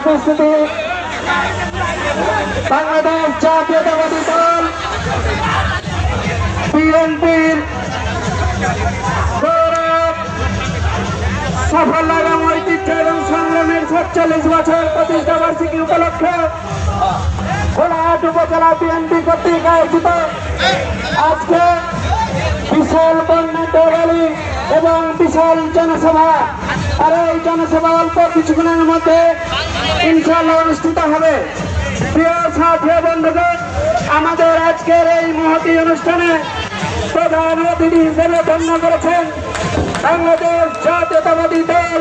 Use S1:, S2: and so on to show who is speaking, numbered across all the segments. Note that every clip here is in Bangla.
S1: উপস্থিতি বাংলাদেশ জাতীয়তাবাদী দল বিএনপির গৌরব সাফল্য এবং ঐতিহ্য এবং সংগ্রামের ৪৭ বছর প্রতিষ্ঠা বার্ষিকী উপলক্ষে ঘোড়াহাট উপজেলা বিএনপি কর্তৃক আয়োজিত আজকে বিশাল বর্ণাঢ্য র্যালি এবং বিশাল জনসভা। আর এই জনসভা অল্প কিছুক্ষণের মধ্যে ইনশাআল্লাহ অনুষ্ঠিত হবে। প্রিয় সাথী বন্ধুগণ, আমাদের আজকের এই মহতী অনুষ্ঠানে প্রধান অতিথি হিসেবে ধন্য করেছেন বাংলাদেশ জাতীয়তাবাদী দল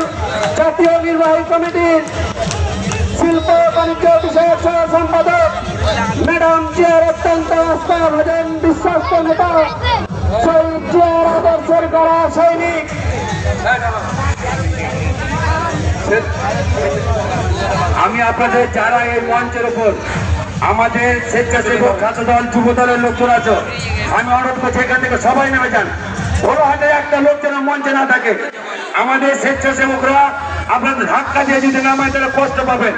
S1: জাতীয় নির্বাহী কমিটির শিল্প বাণিজ্য বিষয়ক সহ সম্পাদক ম্যাডাম জিয়ার অত্যন্ত আস্থাভাজন বিশ্বস্ত নেতা শহীদ জিয়ার আদর্শের গড়া সৈনিক
S2: আমি আপনাদের যারা এই মঞ্চের উপর আমাদের স্বেচ্ছাসেবক ছাত্র দল যুব দলের লোকজন আছো, আমি অনুরোধ করছি এখান থেকে সবাই নেমে যান। বড় হাতে একটা লোক যেন মঞ্চে না থাকে। আমাদের স্বেচ্ছাসেবকরা আপনাদের ধাক্কা দিয়ে যদি নামায় তাহলে কষ্ট পাবেন।